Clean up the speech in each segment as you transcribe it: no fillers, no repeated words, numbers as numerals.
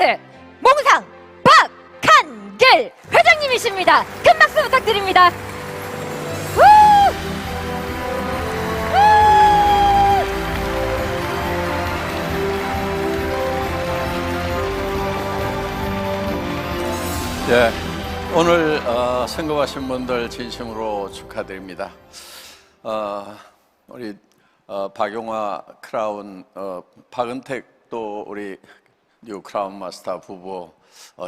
네, 몽상 박한길 회장님이십니다. 큰 박수 부탁드립니다. 우! 예, 오늘 선거하신 분들 진심으로 축하드립니다. 우리 박용화 크라운, 박은택 또 우리 뉴 크라운 마스터 부부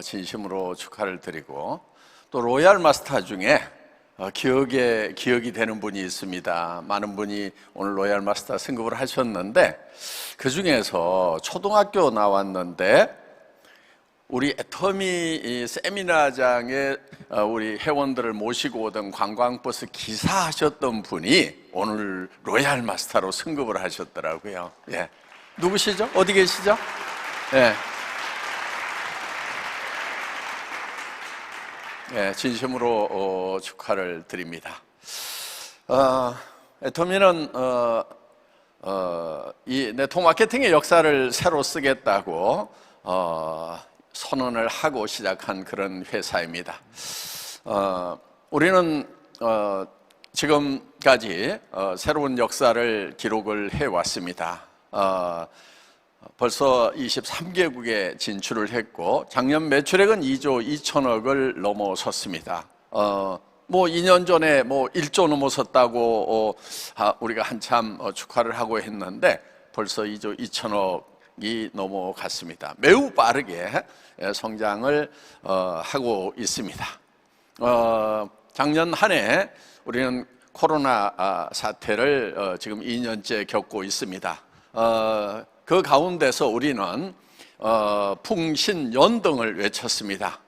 진심으로 축하를 드리고, 또 로얄 마스터 중에 기억이 되는 분이 있습니다. 많은 분이 오늘 로얄 마스터 승급을 하셨는데, 그 중에서 초등학교 나왔는데 우리 애터미 세미나장에 우리 회원들을 모시고 오던 관광버스 기사하셨던 분이 오늘 로얄 마스터로 승급을 하셨더라고요. 예. 누구시죠? 어디 계시죠? 예. 예, 진심으로 축하를 드립니다. 애터미는 이 네트워크 마케팅의 역사를 새로 쓰겠다고 선언을 하고 시작한 그런 회사입니다. 우리는 지금까지 새로운 역사를 기록을 해왔습니다. 벌써 23개국에 진출을 했고, 작년 매출액은 2조 2천억을 넘어섰습니다. 뭐 2년 전에 뭐 1조 넘어섰다고 우리가 한참 축하를 하고 했는데, 벌써 2조 2천억이 넘어갔습니다. 매우 빠르게 성장을 하고 있습니다. 작년 한 해 우리는 코로나 사태를 지금 2년째 겪고 있습니다. 그 가운데서 우리는 풍신연등을 외쳤습니다.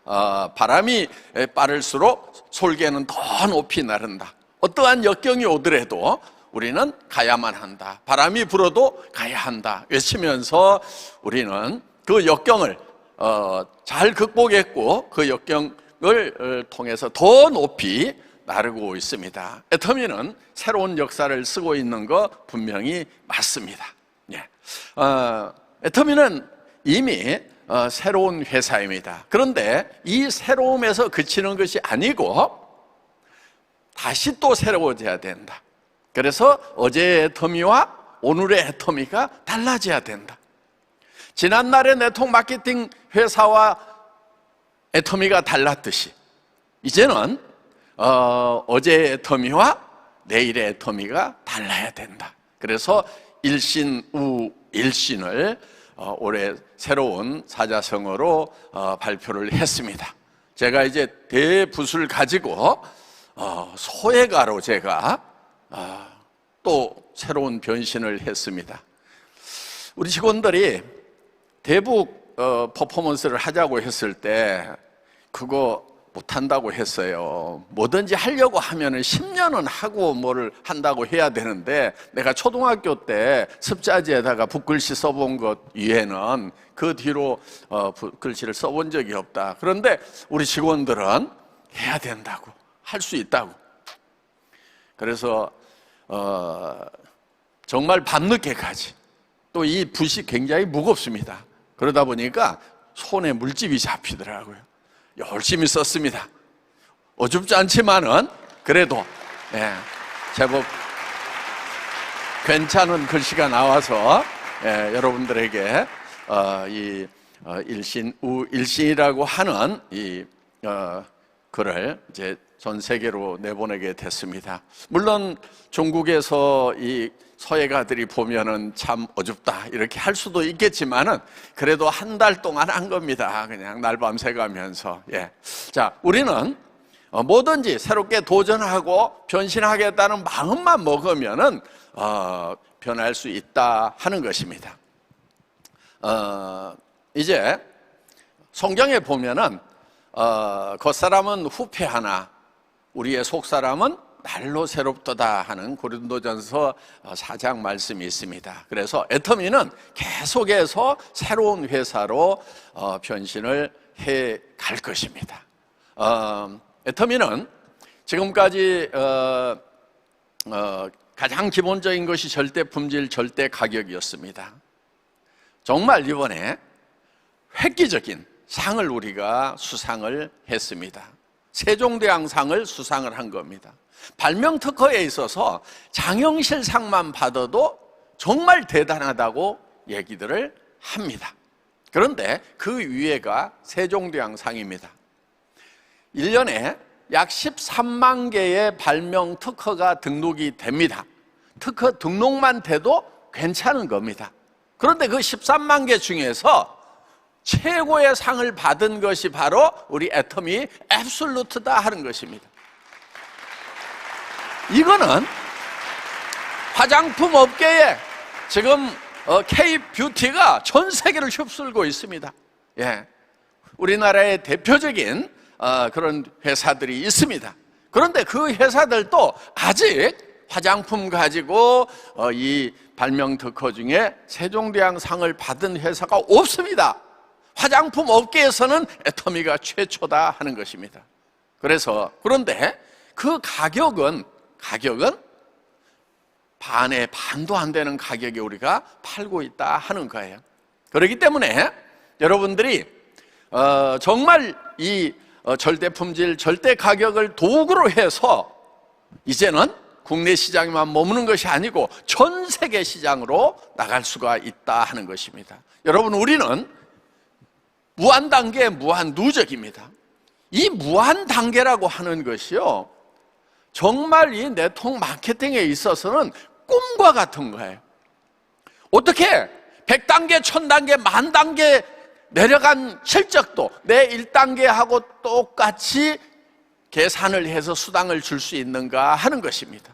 바람이 빠를수록 솔개는 더 높이 나른다. 어떠한 역경이 오더라도 우리는 가야만 한다. 바람이 불어도 가야 한다 외치면서 우리는 그 역경을 잘 극복했고, 그 역경을 통해서 더 높이 나르고 있습니다. 애터미는 새로운 역사를 쓰고 있는 거 분명히 맞습니다. 예. 애터미는 이미 새로운 회사입니다. 그런데 이 새로움에서 그치는 것이 아니고 다시 또 새로워져야 된다. 그래서 어제의 애터미와 오늘의 애터미가 달라져야 된다. 지난날의 네트워크 마케팅 회사와 애터미가 달랐듯이 이제는 어제의 애터미와 내일의 애터미가 달라야 된다. 그래서 일신우일신을 올해 새로운 사자성어로 발표를 했습니다. 제가 이제 대붓을 가지고 소외가로 제가 또 새로운 변신을 했습니다. 우리 직원들이 대북 퍼포먼스를 하자고 했을 때 그거 못한다고 했어요. 뭐든지 하려고 하면 10년은 하고 뭐를 한다고 해야 되는데, 내가 초등학교 때 습자지에다가 붓글씨 써본 것 이외에는 그 뒤로 붓글씨를 써본 적이 없다. 그런데 우리 직원들은 해야 된다고, 할 수 있다고. 그래서 정말 밤늦게까지, 또 이 붓이 굉장히 무겁습니다. 그러다 보니까 손에 물집이 잡히더라고요. 열심히 썼습니다. 어줍지 않지만은 그래도 제법 괜찮은 글씨가 나와서 여러분들에게 이 일신우일신이라고 하는 이 글을 이제 전 세계로 내보내게 됐습니다. 물론 중국에서 이 서예가들이 보면은 참 어줍다 이렇게 할 수도 있겠지만은, 그래도 한 달 동안 한 겁니다. 그냥 날밤새 가면서. 자, 우리는 뭐든지 새롭게 도전하고 변신하겠다는 마음만 먹으면은 변할 수 있다 하는 것입니다. 이제 성경에 보면은 겉사람은 후패하나 우리의 속사람은 날로 새롭도다 하는 고린도전서 4장 말씀이 있습니다. 그래서 애터미는 계속해서 새로운 회사로 변신을 해 갈 것입니다. 애터미는 지금까지 가장 기본적인 것이 절대 품질, 절대 가격이었습니다. 정말 이번에 획기적인 상을 우리가 수상을 했습니다. 세종대왕상을 수상을 한 겁니다. 발명 특허에 있어서 장영실 상만 받아도 정말 대단하다고 얘기들을 합니다. 그런데 그 위에가 세종대왕상입니다. 1년에 약 13만 개의 발명 특허가 등록이 됩니다. 특허 등록만 돼도 괜찮은 겁니다. 그런데 그 13만 개 중에서 최고의 상을 받은 것이 바로 우리 애터미 앱솔루트다 하는 것입니다. 이거는 화장품 업계에 지금 K-뷰티가 전 세계를 휩쓸고 있습니다. 예, 우리나라의 대표적인 그런 회사들이 있습니다. 그런데 그 회사들도 아직 화장품 가지고 이 발명 특허 중에 세종대왕상을 받은 회사가 없습니다. 화장품 업계에서는 애터미가 최초다 하는 것입니다. 그런데 그 가격은 반의 반도 안 되는 가격에 우리가 팔고 있다 하는 거예요. 그렇기 때문에 여러분들이 정말 이 절대 품질, 절대 가격을 도구로 해서 이제는 국내 시장에만 머무는 것이 아니고 전 세계 시장으로 나갈 수가 있다 하는 것입니다. 여러분, 우리는 무한 단계, 무한 누적입니다. 이 무한 단계라고 하는 것이요, 정말 이 네트워크 마케팅에 있어서는 꿈과 같은 거예요. 어떻게 100단계, 1000단계, 10,000단계 내려간 실적도 내 1단계하고 똑같이 계산을 해서 수당을 줄 수 있는가 하는 것입니다.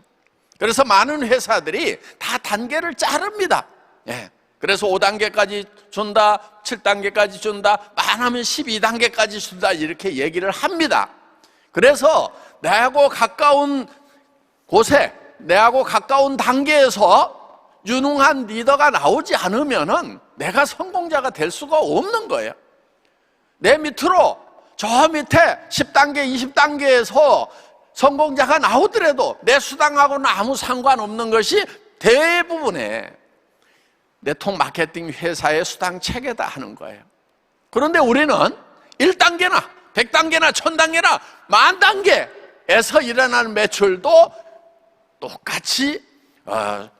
그래서 많은 회사들이 다 단계를 자릅니다. 예. 그래서 5단계까지 준다, 7단계까지 준다, 많으면 12단계까지 준다, 이렇게 얘기를 합니다. 그래서 내하고 가까운 곳에, 내하고 가까운 단계에서 유능한 리더가 나오지 않으면은 내가 성공자가 될 수가 없는 거예요. 내 밑으로 저 밑에 10단계, 20단계에서 성공자가 나오더라도 내 수당하고는 아무 상관없는 것이 대부분의 네트워크 마케팅 회사의 수당 체계다 하는 거예요. 그런데 우리는 1단계나 100단계나 1000단계나 10,000단계에서 일어나는 매출도 똑같이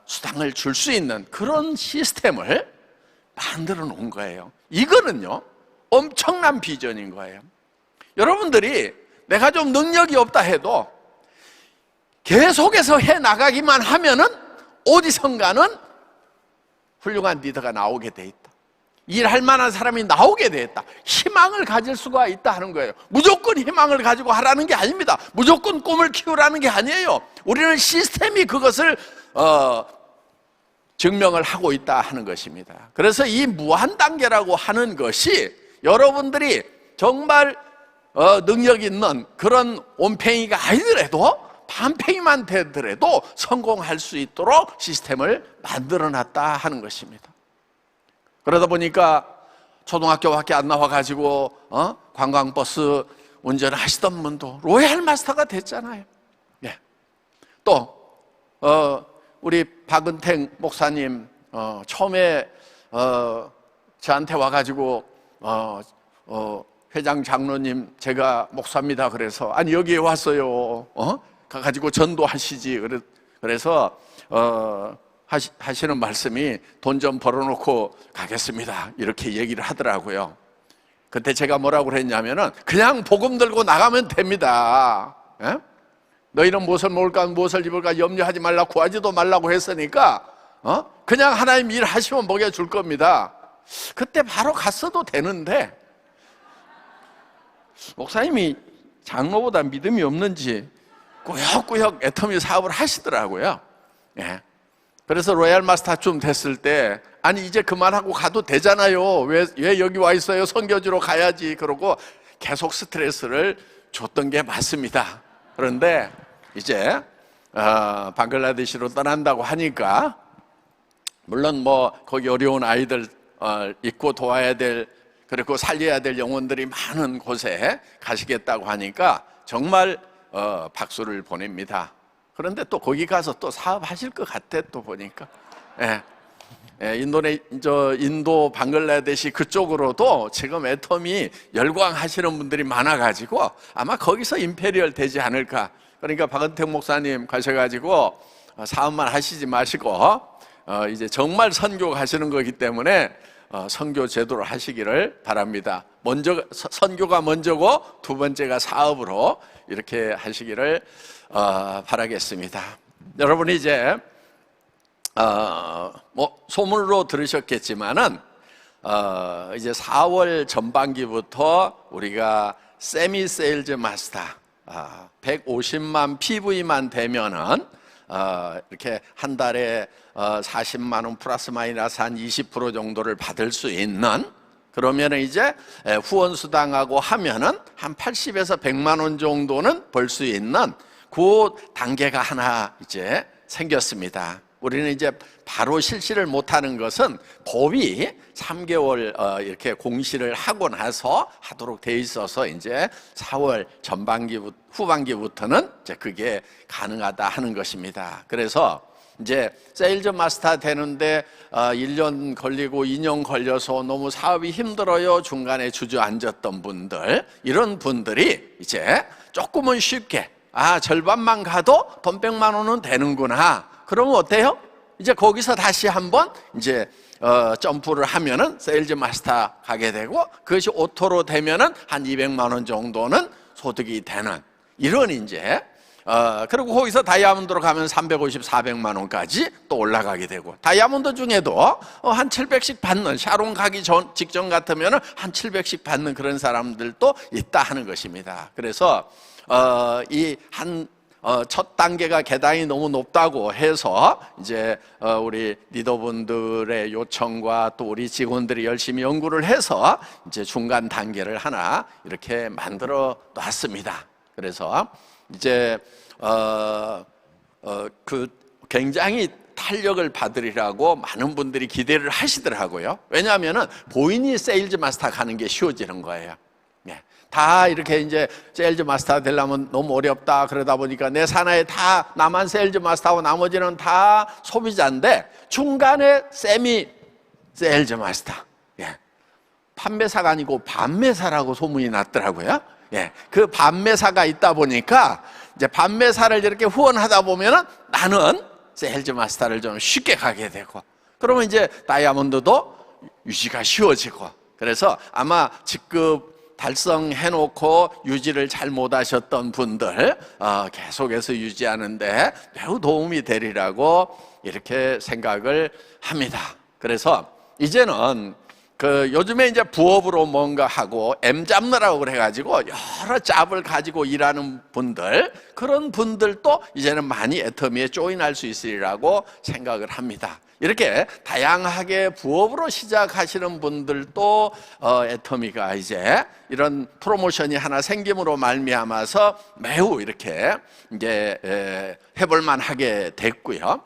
수당을 줄 수 있는 그런 시스템을 만들어 놓은 거예요. 이거는요, 엄청난 비전인 거예요. 여러분들이 내가 좀 능력이 없다 해도 계속해서 해 나가기만 하면은 어디선가는 훌륭한 리더가 나오게 돼 있다. 일할 만한 사람이 나오게 돼 있다. 희망을 가질 수가 있다 하는 거예요. 무조건 희망을 가지고 하라는 게 아닙니다. 무조건 꿈을 키우라는 게 아니에요. 우리는 시스템이 그것을 증명을 하고 있다 하는 것입니다. 그래서 이 무한 단계라고 하는 것이 여러분들이 정말 능력 있는 그런 온팽이가 아니더라도 반팽이만 되더라도 성공할 수 있도록 시스템을 만들어 놨다 하는 것입니다. 그러다 보니까 초등학교밖에 안 나와가지고 관광버스 운전하시던 분도 로얄 마스터가 됐잖아요. 예. 또 우리 박은택 목사님 처음에 저한테 와가지고 회장 장로님 제가 목사입니다 그래서 아니 여기에 왔어요. 가가지고 전도하시지. 그래서 하시는 말씀이 돈 좀 벌어놓고 가겠습니다 이렇게 얘기를 하더라고요. 그때 제가 뭐라고 그랬냐면은 그냥 복음 들고 나가면 됩니다. 예? 너희는 무엇을 먹을까 무엇을 입을까 염려하지 말라 구하지도 말라고 했으니까 그냥 하나님 일하시면 먹여줄 겁니다. 그때 바로 갔어도 되는데 목사님이 장로보다 믿음이 없는지 꾸역꾸역 애터미 사업을 하시더라고요. 예. 그래서 로얄 마스터쯤 됐을 때 아니 이제 그만하고 가도 되잖아요. 왜 여기 와 있어요? 선교지로 가야지. 그러고 계속 스트레스를 줬던 게 맞습니다. 그런데 이제 방글라데시로 떠난다고 하니까 물론 뭐 거기 어려운 아이들 있고 도와야 될 그리고 살려야 될 영혼들이 많은 곳에 가시겠다고 하니까 정말 박수를 보냅니다. 그런데 또 거기 가서 또 사업하실 것 같아 또 보니까. 예. 인도 방글라데시 그쪽으로도 지금 애텀이 열광하시는 분들이 많아가지고 아마 거기서 임페리얼 되지 않을까. 그러니까 박은택 목사님 가셔가지고 사업만 하시지 마시고 이제 정말 선교 가시는 거기 때문에 선교 제도를 하시기를 바랍니다. 먼저 선교가 먼저고 두 번째가 사업으로 이렇게 하시기를 바라겠습니다. 여러분이 이제 뭐 소문으로 들으셨겠지만은 이제 4월 전반기부터 우리가 세미 세일즈 마스터 150만 PV만 되면은 이렇게 한 달에 40만 원 플러스 마이너스 한 20% 정도를 받을 수 있는, 그러면은 이제 후원 수당하고 하면은 한 80에서 100만 원 정도는 벌 수 있는 그 단계가 하나 이제 생겼습니다. 우리는 이제 바로 실시를 못하는 것은 법이 3개월 이렇게 공시를 하고 나서 하도록 돼 있어서 이제 4월 후반기부터는 이제 그게 가능하다 하는 것입니다. 그래서 이제 세일즈 마스터 되는데 1년 걸리고 2년 걸려서 너무 사업이 힘들어요, 중간에 주저앉았던 분들, 이런 분들이 이제 조금은 쉽게 절반만 가도 돈 100만 원은 되는구나. 그러면 어때요? 이제 거기서 다시 한번 이제 점프를 하면은 세일즈 마스터 가게 되고, 그것이 오토로 되면은 한 200만 원 정도는 소득이 되는 이런 이제 그리고 거기서 다이아몬드로 가면 350, 400만 원까지 또 올라가게 되고, 다이아몬드 중에도 한 700씩 받는, 샤론 가기 직전 같으면은 한 700씩 받는 그런 사람들도 있다 하는 것입니다. 그래서 첫 단계가 계단이 너무 높다고 해서 이제 우리 리더분들의 요청과 또 우리 직원들이 열심히 연구를 해서 이제 중간 단계를 하나 이렇게 만들어 놨습니다. 그래서 이제 그 굉장히 탄력을 받으리라고 많은 분들이 기대를 하시더라고요. 왜냐하면은 본인이 세일즈 마스터 가는 게 쉬워지는 거예요. 다 이렇게 이제 세일즈 마스터 되려면 너무 어렵다 그러다 보니까 내 산하에 다 나만 세일즈 마스터하고 나머지는 다 소비자인데, 중간에 세미 세일즈 마스터, 판매사가 아니고 반매사라고 소문이 났더라고요. 그 반매사가 있다 보니까 이제 반매사를 이렇게 후원하다 보면은 나는 세일즈 마스터를 좀 쉽게 가게 되고, 그러면 이제 다이아몬드도 유지가 쉬워지고, 그래서 아마 직급 달성해놓고 유지를 잘 못하셨던 분들 계속해서 유지하는데 매우 도움이 되리라고 이렇게 생각을 합니다. 그래서 이제는 요즘에 이제 부업으로 뭔가 하고 M 잡느라고 그래가지고 여러 잡을 가지고 일하는 분들, 그런 분들도 이제는 많이 애터미에 조인할 수 있으리라고 생각을 합니다. 이렇게 다양하게 부업으로 시작하시는 분들도 애터미가 이제 이런 프로모션이 하나 생김으로 말미암아서 매우 이렇게 이제 해볼만 하게 됐고요.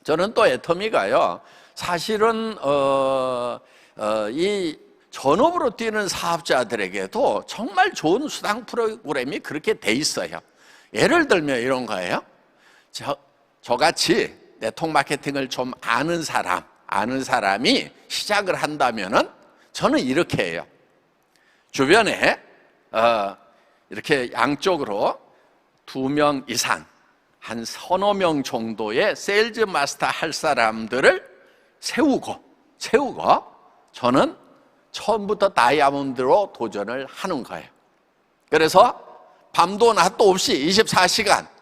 저는 또 애터미가요, 사실은 이 전업으로 뛰는 사업자들에게도 정말 좋은 수당 프로그램이 그렇게 돼 있어요. 예를 들면 이런 거예요. 저같이 네트워크 마케팅을 좀 아는 사람이 시작을 한다면은 저는 이렇게 해요. 주변에 이렇게 양쪽으로 2명 이상, 한 서너 명 정도의 세일즈 마스터 할 사람들을 세우고 저는 처음부터 다이아몬드로 도전을 하는 거예요. 그래서 밤도 낮도 없이 24시간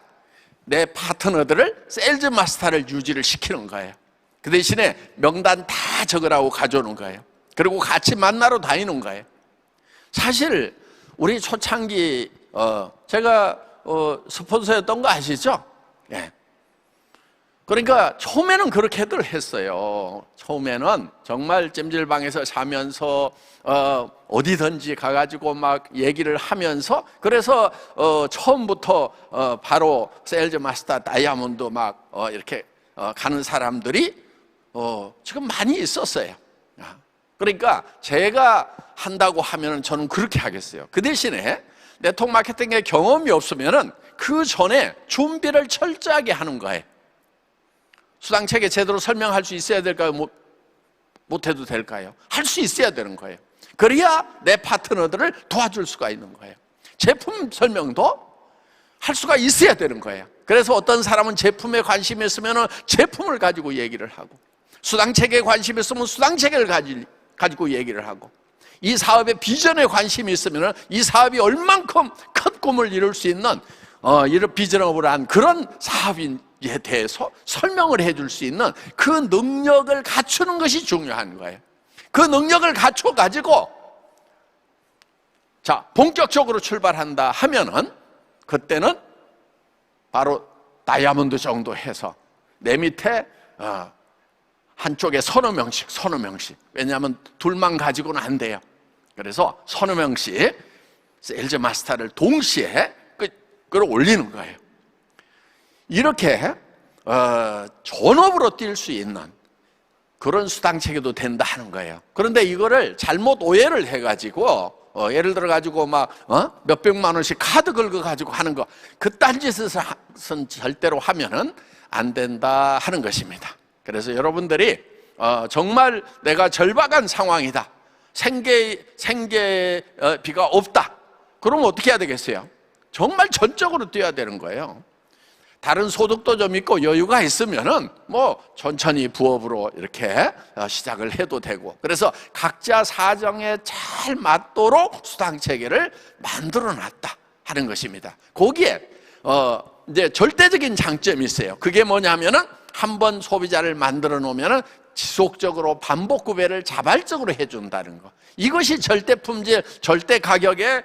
내 파트너들을 세일즈 마스터를 유지를 시키는 거예요. 그 대신에 명단 다 적으라고 가져오는 거예요. 그리고 같이 만나러 다니는 거예요. 사실 우리 초창기 제가 스폰서였던 거 아시죠? 그러니까 처음에는 그렇게들 했어요. 처음에는 정말 찜질방에서 자면서 어디든지 가가지고 막 얘기를 하면서, 그래서 처음부터 바로 세일즈 마스터 다이아몬드 막 이렇게 가는 사람들이 지금 많이 있었어요. 그러니까 제가 한다고 하면은 저는 그렇게 하겠어요. 그 대신에 네트워크 마케팅에 경험이 없으면은 그 전에 준비를 철저하게 하는 거예요. 수당체계 제대로 설명할 수 있어야 될까요? 못해도 될까요? 할 수 있어야 되는 거예요. 그래야 내 파트너들을 도와줄 수가 있는 거예요. 제품 설명도 할 수가 있어야 되는 거예요. 그래서 어떤 사람은 제품에 관심이 있으면 제품을 가지고 얘기를 하고, 수당체계에 관심이 있으면 수당체계를 가지고 얘기를 하고, 이 사업의 비전에 관심이 있으면 이 사업이 얼만큼 큰 꿈을 이룰 수 있는 이런 비전업을 한 그런 사업인에 대해서 설명을 해줄 수 있는 그 능력을 갖추는 것이 중요한 거예요. 그 능력을 갖춰가지고 자, 본격적으로 출발한다 하면은 그때는 바로 다이아몬드 정도 해서 내 밑에 한쪽에 서너 명씩 왜냐하면 둘만 가지고는 안 돼요. 그래서 서너 명씩 세일즈 마스터를 동시에 끌어올리는 거예요. 이렇게 전업으로 뛸 수 있는 그런 수당체계도 된다 하는 거예요. 그런데 이거를 잘못 오해를 해가지고 예를 들어 가지고 막 몇백만 원씩 카드 긁어 가지고 하는 거, 그딴 짓은 절대로 하면은 안 된다 하는 것입니다. 그래서 여러분들이 정말 내가 절박한 상황이다, 생계비가 없다, 그러면 어떻게 해야 되겠어요? 정말 전적으로 뛰어야 되는 거예요. 다른 소득도 좀 있고 여유가 있으면은 뭐 천천히 부업으로 이렇게 시작을 해도 되고, 그래서 각자 사정에 잘 맞도록 수당체계를 만들어 놨다 하는 것입니다. 거기에 이제 절대적인 장점이 있어요. 그게 뭐냐면은 한번 소비자를 만들어 놓으면은 지속적으로 반복 구매를 자발적으로 해준다는 거. 이것이 절대 품질, 절대 가격의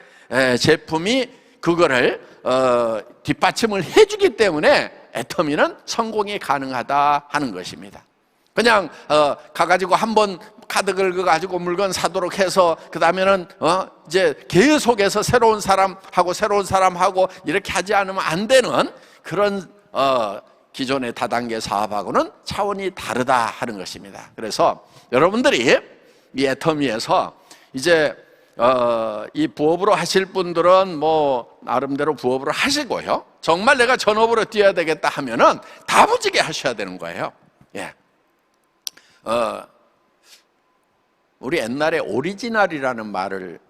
제품이 그거를 뒷받침을 해주기 때문에 애터미는 성공이 가능하다 하는 것입니다. 그냥 가가지고 한번 카드 긁어가지고 물건 사도록 해서 그 다음에는 이제 계속해서 새로운 사람하고 이렇게 하지 않으면 안 되는 그런 기존의 다단계 사업하고는 차원이 다르다 하는 것입니다. 그래서 여러분들이 이 애터미에서 이제 이 부업으로 하실 분들은 뭐 나름대로 부업으로 하시고요, 정말 내가 전업으로 뛰어야 되겠다 하면은 다부지게 하셔야 되는 거예요. 예. 우리 옛날에 오리지널이라는 말을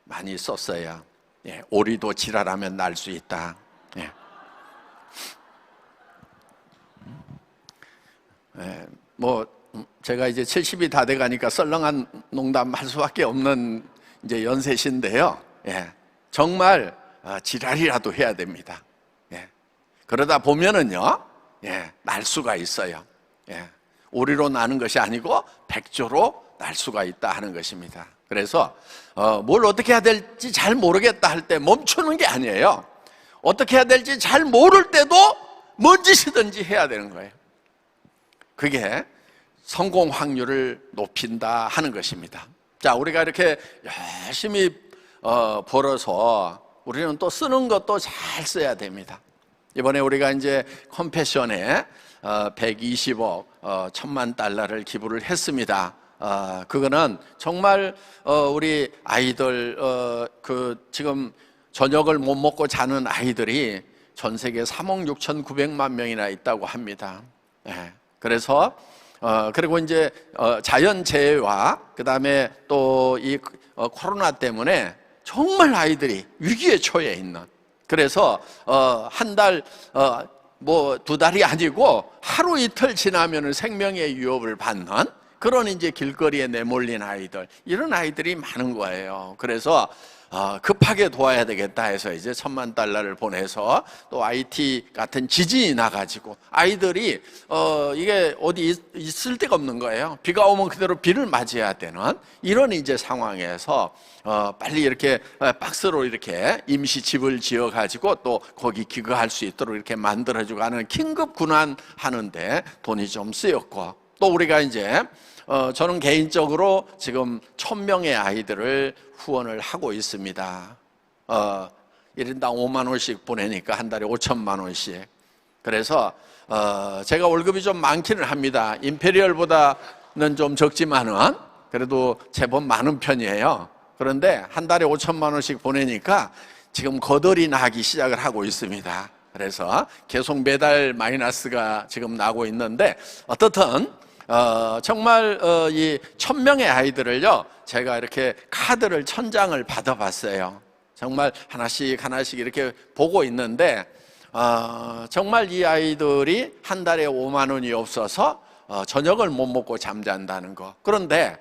많이 썼어요. 예. 오리도 지랄하면 날 수 있다. 예. 예. 뭐 제가 이제 70이 다 돼가니까 썰렁한 농담 할 수밖에 없는 이제 연세신데요. 예. 정말 지랄이라도 해야 됩니다. 예. 그러다 보면은요, 예, 날 수가 있어요. 예. 오리로 나는 것이 아니고 백조로 날 수가 있다 하는 것입니다. 그래서 뭘 어떻게 해야 될지 잘 모르겠다 할 때 멈추는 게 아니에요. 어떻게 해야 될지 잘 모를 때도 뭔 짓이든지 해야 되는 거예요. 그게 성공 확률을 높인다 하는 것입니다. 자, 우리가 이렇게 열심히 벌어서 우리는 또 쓰는 것도 잘 써야 됩니다. 이번에 우리가 이제 컴패션에 120억 1,000만 달러를 기부를 했습니다. 그거는 정말 우리 아이들 그 지금 저녁을 못 먹고 자는 아이들이 전 세계 3억 6,900만 명이나 있다고 합니다. 네. 그래서 그리고 이제 자연재해와 그 다음에 또 이 코로나 때문에 정말 아이들이 위기에 처해 있는, 그래서 한 달 뭐 두 달이 아니고 하루 이틀 지나면 생명의 위협을 받는 그런 이제 길거리에 내몰린 아이들, 이런 아이들이 많은 거예요. 그래서 급하게 도와야 되겠다 해서 이제 1,000만 달러를 보내서 또 IT 같은 지진이 나가지고 아이들이 이게 어디 있을 데가 없는 거예요. 비가 오면 그대로 비를 맞이해야 되는 이런 이제 상황에서 빨리 이렇게 박스로 이렇게 임시 집을 지어 가지고 또 거기 기거할 수 있도록 이렇게 만들어주고 하는 긴급 군환하는데 돈이 좀 쓰였고, 또 우리가 이제 저는 개인적으로 지금 1,000명의 아이들을 후원을 하고 있습니다. 1인당 5만 원씩 보내니까 한 달에 5천만 원씩. 그래서 제가 월급이 좀 많기는 합니다. 임페리얼보다는 좀 적지만은 그래도 제법 많은 편이에요. 그런데 한 달에 5천만 원씩 보내니까 지금 거덜이 나기 시작을 하고 있습니다. 그래서 계속 매달 마이너스가 지금 나고 있는데 어떻든 정말 이 1000명의 아이들을요, 제가 이렇게 카드를 1000장을 받아봤어요. 정말 하나씩 이렇게 보고 있는데, 정말 이 아이들이 한 달에 5만 원이 없어서 저녁을 못 먹고 잠잔다는 거. 그런데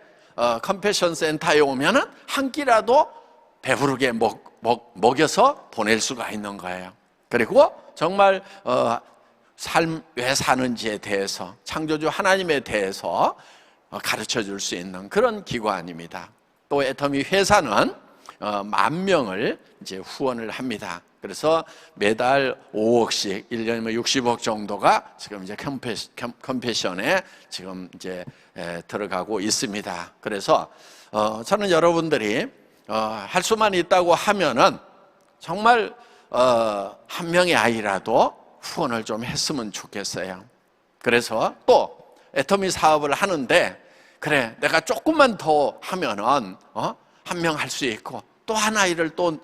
컴패션 센터에 오면은 한 끼라도 배부르게 먹여서 보낼 수가 있는 거예요. 그리고 정말 삶 왜 사는지에 대해서, 창조주 하나님에 대해서 가르쳐 줄 수 있는 그런 기관입니다. 또 애터미 회사는 10,000명을 이제 후원을 합니다. 그래서 매달 5억씩, 1년이면 60억 정도가 지금 이제 컴패션에 지금 이제 들어가고 있습니다. 그래서 저는 여러분들이 할 수만 있다고 하면은 정말 한 명의 아이라도 후원을 좀 했으면 좋겠어요. 그래서 또 애터미 사업을 하는데, 그래 내가 조금만 더 하면은 한 명 할 수 있고, 또 한 아이를 또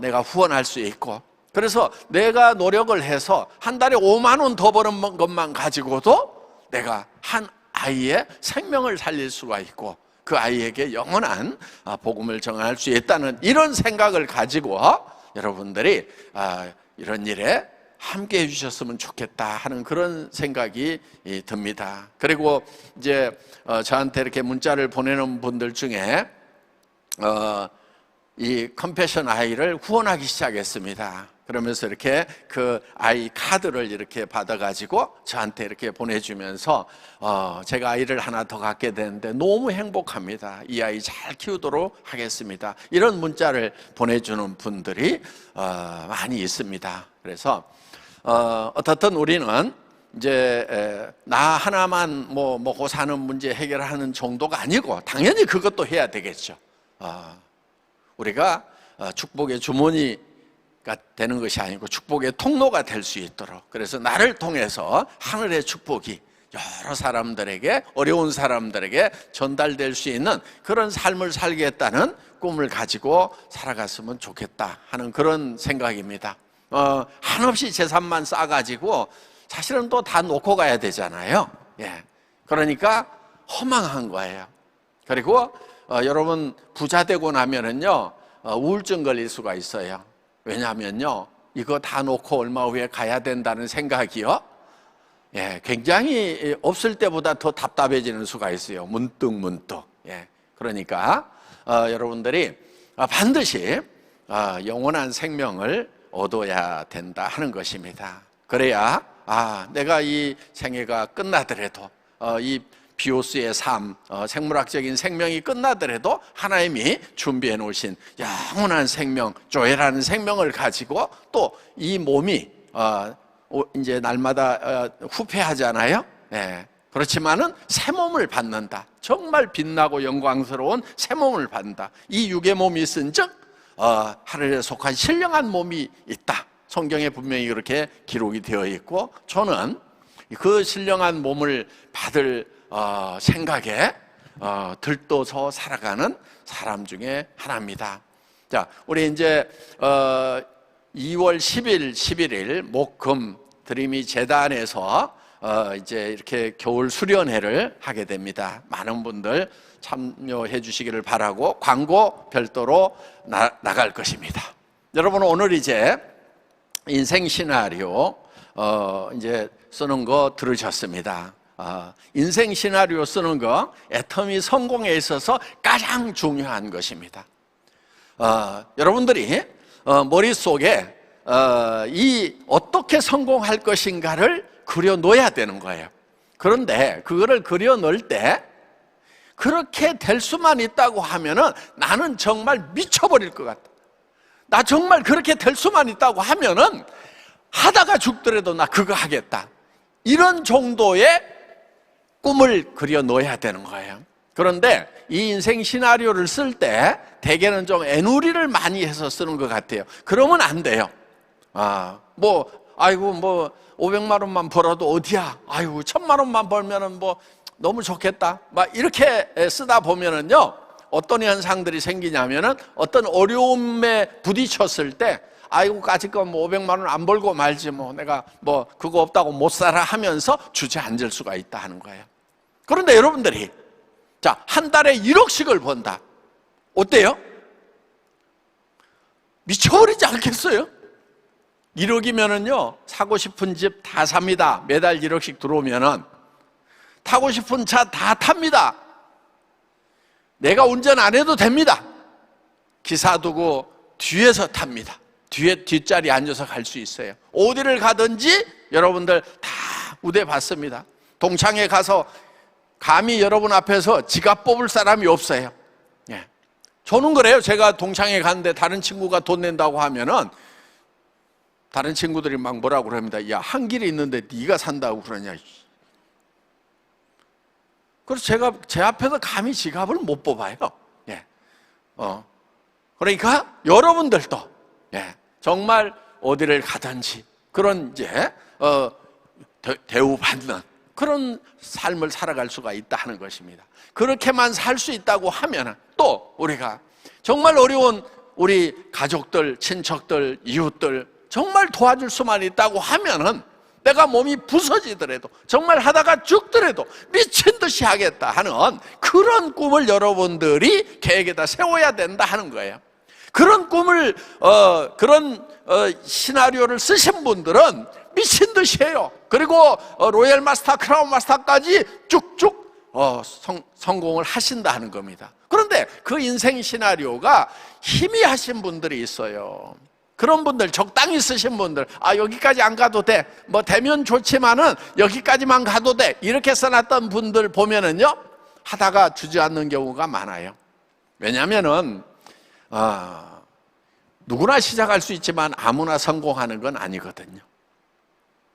내가 후원할 수 있고, 그래서 내가 노력을 해서 한 달에 5만 원 더 버는 것만 가지고도 내가 한 아이의 생명을 살릴 수가 있고, 그 아이에게 영원한 복음을 전할 수 있다는 이런 생각을 가지고 여러분들이 이런 일에 함께 해주셨으면 좋겠다 하는 그런 생각이 듭니다. 그리고 이제 저한테 이렇게 문자를 보내는 분들 중에 이 컴패션 아이를 후원하기 시작했습니다. 그러면서 이렇게 그 아이 카드를 이렇게 받아가지고 저한테 이렇게 보내주면서 제가 아이를 하나 더 갖게 되는데 너무 행복합니다. 이 아이 잘 키우도록 하겠습니다. 이런 문자를 보내주는 분들이 많이 있습니다. 그래서 어떻든 우리는 이제 나 하나만 먹고 사는 문제 해결하는 정도가 아니고, 당연히 그것도 해야 되겠죠. 우리가 축복의 주머니가 되는 것이 아니고 축복의 통로가 될 수 있도록, 그래서 나를 통해서 하늘의 축복이 여러 사람들에게, 어려운 사람들에게 전달될 수 있는 그런 삶을 살겠다는 꿈을 가지고 살아갔으면 좋겠다 하는 그런 생각입니다. 한없이 재산만 쌓아가지고 사실은 또 다 놓고 가야 되잖아요. 예. 그러니까 허망한 거예요. 그리고 여러분 부자 되고 나면은요 우울증 걸릴 수가 있어요. 왜냐하면요 이거 다 놓고 얼마 후에 가야 된다는 생각이요, 예, 굉장히 없을 때보다 더 답답해지는 수가 있어요. 문득. 예. 그러니까 여러분들이 반드시 영원한 생명을 얻어야 된다 하는 것입니다. 그래야 내가 이 생애가 끝나더라도 이 비오스의 삶, 생물학적인 생명이 끝나더라도 하나님이 준비해 놓으신 영원한 생명, 조회라는 생명을 가지고 또 이 몸이 이제 날마다 후퇴하잖아요. 네. 그렇지만은 새 몸을 받는다. 정말 빛나고 영광스러운 새 몸을 받는다. 이 육의 몸이 있은즉 하늘에 속한 신령한 몸이 있다. 성경에 분명히 그렇게 기록이 되어 있고, 저는 그 신령한 몸을 받을 생각에 들떠서 살아가는 사람 중에 하나입니다. 자, 우리 이제 2월 10일, 11일 목금 드림이 재단에서 이제 이렇게 겨울 수련회를 하게 됩니다. 많은 분들 참여해 주시기를 바라고, 광고 별도로 나갈 것입니다. 여러분, 오늘 이제 인생 시나리오 이제 쓰는 거 들으셨습니다. 인생 시나리오 쓰는 거 애터미 성공에 있어서 가장 중요한 것입니다. 여러분들이 머릿속에 이 어떻게 성공할 것인가를 그려놓아야 되는 거예요. 그런데 그거를 그려놓을 때 그렇게 될 수만 있다고 하면은 나는 정말 미쳐버릴 것 같다. 나 정말 그렇게 될 수만 있다고 하면은 하다가 죽더라도 나 그거 하겠다. 이런 정도의 꿈을 그려놓아야 되는 거예요. 그런데 이 인생 시나리오를 쓸 때 대개는 좀 애누리를 많이 해서 쓰는 것 같아요. 그러면 안 돼요. 아이고 500만 원만 벌어도 어디야? 아이고 1000만 원만 벌면은 너무 좋겠다. 막 이렇게 쓰다 보면은요 어떤 현상들이 생기냐면은 어떤 어려움에 부딪혔을 때 아이고 까짓거 500만 원 안 벌고 말지 내가 그거 없다고 못 살아 하면서 주저앉을 수가 있다 하는 거예요. 그런데 여러분들이 자, 한 달에 1억씩을 번다. 어때요? 미쳐버리지 않겠어요? 1억이면은요, 사고 싶은 집 다 삽니다. 매달 1억씩 들어오면은. 타고 싶은 차 다 탑니다. 내가 운전 안 해도 됩니다. 기사 두고 뒤에서 탑니다. 뒷자리에 앉아서 갈 수 있어요. 어디를 가든지 여러분들 다 우대 받습니다. 동창회 가서 감히 여러분 앞에서 지갑 뽑을 사람이 없어요. 예. 저는 그래요. 제가 동창회 갔는데 다른 친구가 돈 낸다고 하면은 다른 친구들이 막 뭐라고 그럽니다. 야, 한 길이 있는데 네가 산다고 그러냐. 그래서 제가 제 앞에서 감히 지갑을 못 뽑아요. 예. 그러니까 여러분들도 예. 정말 어디를 가든지 그런 이제 대우받는 그런 삶을 살아갈 수가 있다 하는 것입니다. 그렇게만 살 수 있다고 하면 또 우리가 정말 어려운 우리 가족들, 친척들, 이웃들 정말 도와줄 수만 있다고 하면은 내가 몸이 부서지더라도 정말 하다가 죽더라도 미친 듯이 하겠다 하는 그런 꿈을 여러분들이 계획에다 세워야 된다 하는 거예요. 그런 꿈을 시나리오를 쓰신 분들은 미친 듯이 해요. 그리고 로얄 마스터, 크라운 마스터까지 쭉쭉 성공을 하신다 하는 겁니다. 그런데 그 인생 시나리오가 희미하신 분들이 있어요. 그런 분들, 적당히 쓰신 분들, 여기까지 안 가도 돼. 뭐 되면 좋지만은 여기까지만 가도 돼. 이렇게 써놨던 분들 보면은요, 하다가 주저앉는 경우가 많아요. 왜냐면은 누구나 시작할 수 있지만 아무나 성공하는 건 아니거든요.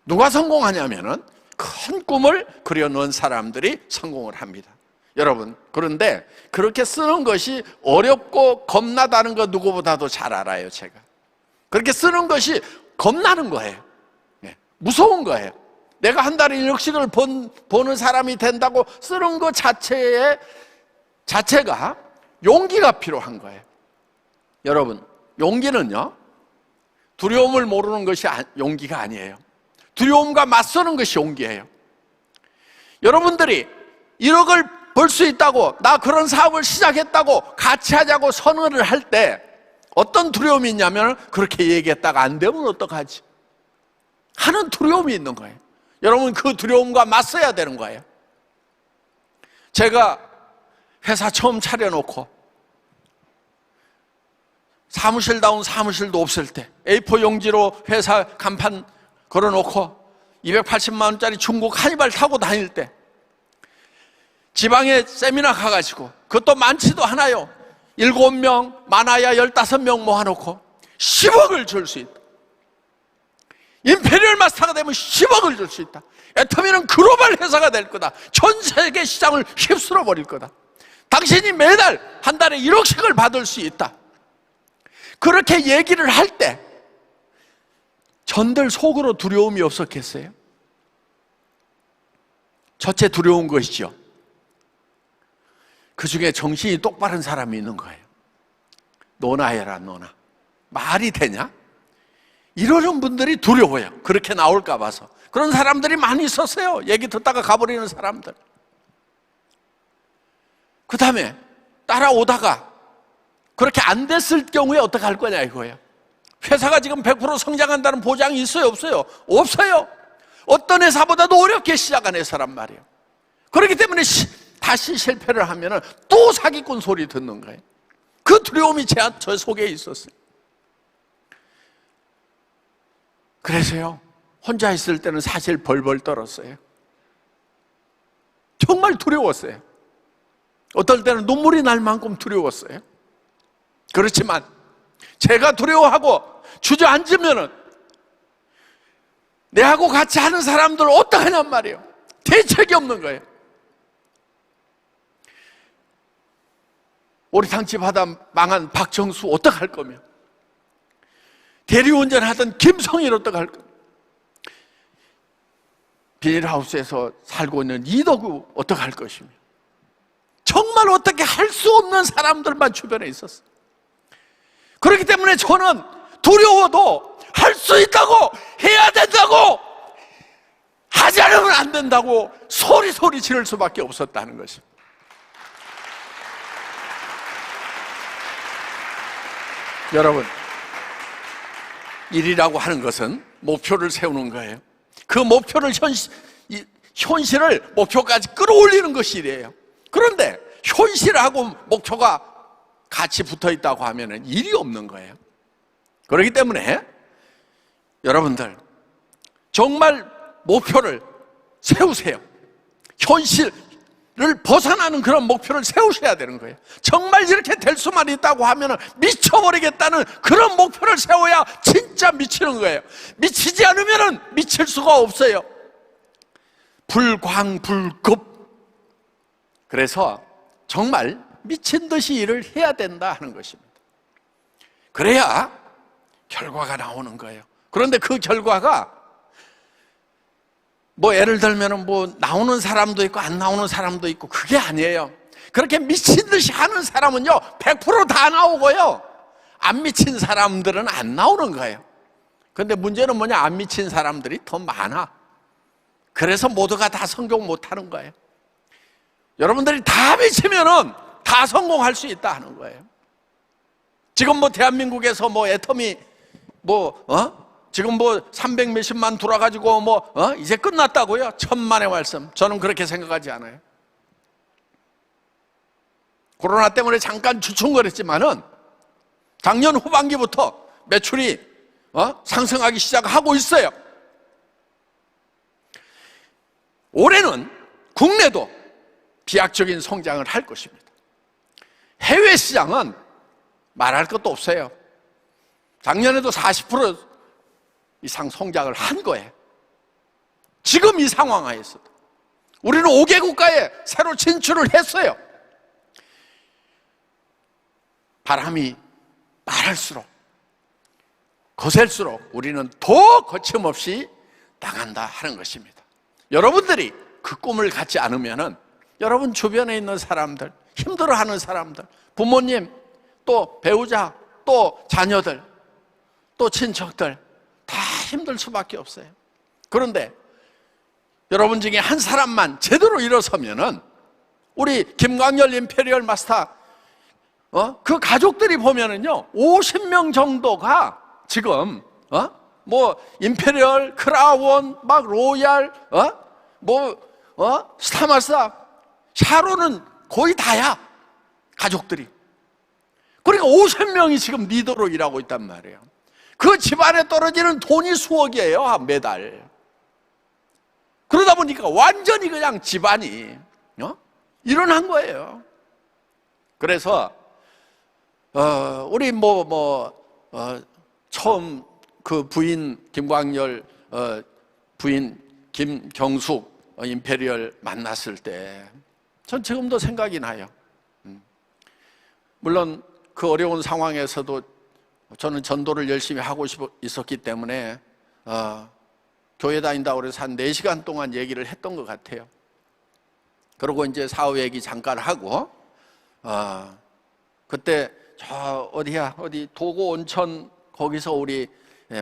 누가 성공하냐면은 큰 꿈을 그려놓은 사람들이 성공을 합니다. 여러분, 그런데 그렇게 쓰는 것이 어렵고 겁나다는 거 누구보다도 잘 알아요, 제가. 그렇게 쓰는 것이 겁나는 거예요. 무서운 거예요. 내가 한 달에 1억씩을 버는 사람이 된다고 쓰는 것 자체가 용기가 필요한 거예요. 여러분, 용기는요, 두려움을 모르는 것이 용기가 아니에요. 두려움과 맞서는 것이 용기예요. 여러분들이 1억을 벌 수 있다고, 나 그런 사업을 시작했다고 같이 하자고 선언을 할 때 어떤 두려움이 있냐면 그렇게 얘기했다가 안 되면 어떡하지? 하는 두려움이 있는 거예요. 여러분, 그 두려움과 맞서야 되는 거예요. 제가 회사 처음 차려놓고 사무실다운 사무실도 없을 때 A4 용지로 회사 간판 걸어놓고 280만 원짜리 중국 한니발 타고 다닐 때 지방에 세미나 가가지고 그것도 많지도 않아요. 7명, 많아야 15명 모아놓고 10억을 줄 수 있다. 임페리얼 마스터가 되면 10억을 줄 수 있다. 애터미는 글로벌 회사가 될 거다. 전 세계 시장을 휩쓸어 버릴 거다. 당신이 매달 한 달에 1억씩을 받을 수 있다. 그렇게 얘기를 할 때 전들 속으로 두려움이 없었겠어요? 첫째 두려운 것이죠. 그 중에 정신이 똑바른 사람이 있는 거예요. 너나 해라, 너나. 말이 되냐? 이러는 분들이 두려워요. 그렇게 나올까 봐서. 그런 사람들이 많이 있었어요. 얘기 듣다가 가버리는 사람들. 그 다음에 따라오다가 그렇게 안 됐을 경우에 어떻게 할 거냐 이거예요. 회사가 지금 100% 성장한다는 보장이 있어요, 없어요? 없어요. 어떤 회사보다도 어렵게 시작한 회사란 말이에요. 그렇기 때문에 다시 실패를 하면 또 사기꾼 소리 듣는 거예요. 그 두려움이 저 속에 있었어요. 그래서요, 혼자 있을 때는 사실 벌벌 떨었어요. 정말 두려웠어요. 어떨 때는 눈물이 날 만큼 두려웠어요. 그렇지만 제가 두려워하고 주저앉으면은 내하고 같이 하는 사람들 어떡하냔 말이에요. 대책이 없는 거예요. 오리탕집 하다 망한 박정수 어떡할 거며, 대리운전 하던 김성일 어떡할 거며, 비닐하우스에서 살고 있는 이덕우 어떡할 것이며, 정말 어떻게 할 수 없는 사람들만 주변에 있었어요. 그렇기 때문에 저는 두려워도 할 수 있다고, 해야 된다고, 하지 하지 않으면 안 된다고 소리 지를 수밖에 없었다는 것입니다. 여러분, 일이라고 하는 것은 목표를 세우는 거예요. 그 목표를 현실을 목표까지 끌어올리는 것이 일이에요. 그런데 현실하고 목표가 같이 붙어 있다고 하면 일이 없는 거예요. 그렇기 때문에 여러분들 정말 목표를 세우세요. 현실을 벗어나는 그런 목표를 세우셔야 되는 거예요. 정말 이렇게 될 수만 있다고 하면 미쳐버리겠다는 그런 목표를 세워야 진짜 미치는 거예요. 미치지 않으면 미칠 수가 없어요. 불광불급. 그래서 정말 미친 듯이 일을 해야 된다 하는 것입니다. 그래야 결과가 나오는 거예요. 그런데 그 결과가 예를 들면 나오는 사람도 있고 안 나오는 사람도 있고 그게 아니에요. 그렇게 미친 듯이 하는 사람은요 100% 다 나오고요, 안 미친 사람들은 안 나오는 거예요. 그런데 문제는 뭐냐, 안 미친 사람들이 더 많아. 그래서 모두가 다 성공 못하는 거예요. 여러분들이 다 미치면은 다 성공할 수 있다 하는 거예요. 지금 대한민국에서 애텀이 지금 300 몇십만 돌아가지고 이제 끝났다고요? 천만의 말씀. 저는 그렇게 생각하지 않아요. 코로나 때문에 잠깐 주춤거렸지만은 작년 후반기부터 매출이 상승하기 시작하고 있어요. 올해는 국내도 비약적인 성장을 할 것입니다. 해외 시장은 말할 것도 없어요. 작년에도 40% 이상 성장을 한 거예요. 지금 이 상황하에서도 우리는 5개 국가에 새로 진출을 했어요. 바람이 빠를수록 거셀수록 우리는 더 거침없이 나간다 하는 것입니다. 여러분들이 그 꿈을 갖지 않으면은 여러분 주변에 있는 사람들, 힘들어하는 사람들, 부모님, 또 배우자, 또 자녀들, 또 친척들 다 힘들 수밖에 없어요. 그런데 여러분 중에 한 사람만 제대로 일어서면은 우리 김광열 임페리얼 마스터 그 가족들이 보면은요 50명 정도가 지금 임페리얼, 크라운, 로얄, 스타마스터, 샤론은 거의 다야, 가족들이. 그러니까 50명이 지금 리더로 일하고 있단 말이에요. 그 집안에 떨어지는 돈이 수억이에요, 매달. 그러다 보니까 완전히 그냥 집안이 일어난 거예요. 그래서 우리 처음 그 부인 김광열 부인 김경숙 임페리얼 만났을 때 전 지금도 생각이 나요. 물론 그 어려운 상황에서도 저는 전도를 열심히 하고 있었기 때문에 교회 다닌다고 해서 한 4시간 동안 얘기를 했던 것 같아요. 그리고 이제 사후 얘기 잠깐 하고 그때 어디 도고 온천 거기서 우리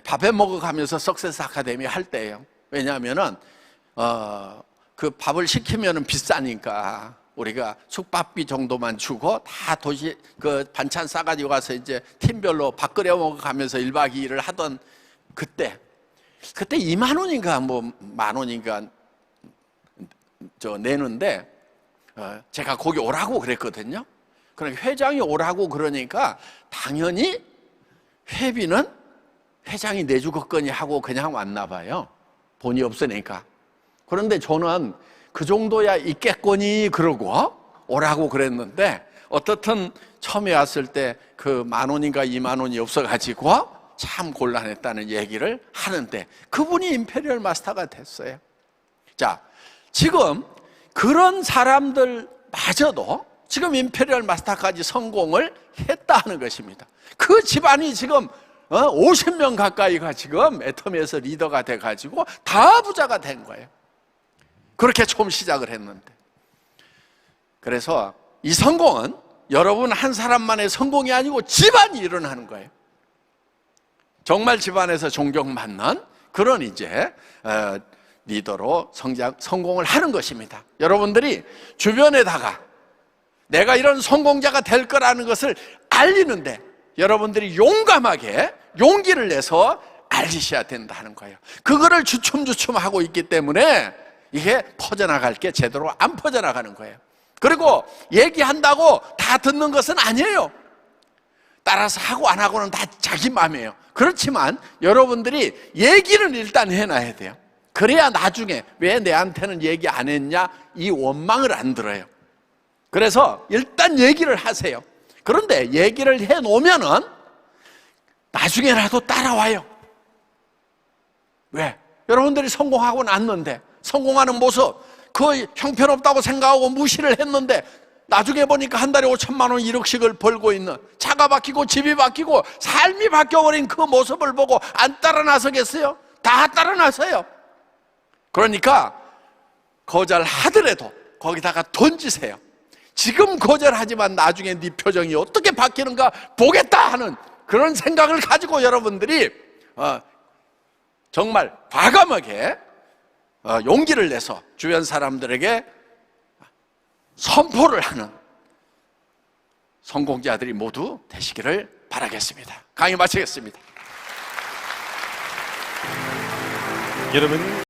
밥해 먹어가면서 석세스 아카데미 할 때예요. 왜냐하면은 그 밥을 시키면은 비싸니까 우리가 숙박비 정도만 주고 다 도시 그 반찬 싸가지고 가서 이제 팀별로 밥 끓여 먹어가면서 1박 2일을 하던 그때 2만 원인가 1만 원인가 내는데 제가 거기 오라고 그랬거든요. 그러니까 회장이 오라고 그러니까 당연히 회비는 회장이 내주겠거니 하고 그냥 왔나 봐요. 돈이 없으니까. 그런데 저는 그 정도야 있겠거니 그러고 오라고 그랬는데 어떻든 처음에 왔을 때 그 1만 원인가 2만 원이 없어가지고 참 곤란했다는 얘기를 하는데 그분이 임페리얼 마스터가 됐어요. 자, 지금 그런 사람들마저도 지금 임페리얼 마스터까지 성공을 했다는 것입니다. 그 집안이 지금 50명 가까이가 지금 애터미에서 리더가 돼가지고 다 부자가 된 거예요. 그렇게 처음 시작을 했는데. 그래서 이 성공은 여러분 한 사람만의 성공이 아니고 집안이 일어나는 거예요. 정말 집안에서 존경받는 그런 이제 리더로 성공을 하는 것입니다. 여러분들이 주변에다가 내가 이런 성공자가 될 거라는 것을 알리는데 여러분들이 용감하게 용기를 내서 알리셔야 된다는 거예요. 그거를 주춤주춤 하고 있기 때문에 이게 퍼져나갈 게 제대로 안 퍼져나가는 거예요. 그리고 얘기한다고 다 듣는 것은 아니에요. 따라서 하고 안 하고는 다 자기 마음이에요. 그렇지만 여러분들이 얘기는 일단 해놔야 돼요. 그래야 나중에 왜 내한테는 얘기 안 했냐 이 원망을 안 들어요. 그래서 일단 얘기를 하세요. 그런데 얘기를 해놓으면은 나중에라도 따라와요. 왜? 여러분들이 성공하고 났는데 성공하는 모습 그 형편없다고 생각하고 무시를 했는데 나중에 보니까 한 달에 5천만 원 1억씩을 벌고 있는 차가 바뀌고 집이 바뀌고 삶이 바뀌어버린 그 모습을 보고 안 따라 나서겠어요? 다 따라 나서요. 그러니까 거절하더라도 거기다가 던지세요. 지금 거절하지만 나중에 네 표정이 어떻게 바뀌는가 보겠다 하는 그런 생각을 가지고 여러분들이 정말 과감하게 용기를 내서 주변 사람들에게 선포를 하는 성공자들이 모두 되시기를 바라겠습니다. 강의 마치겠습니다. 여러분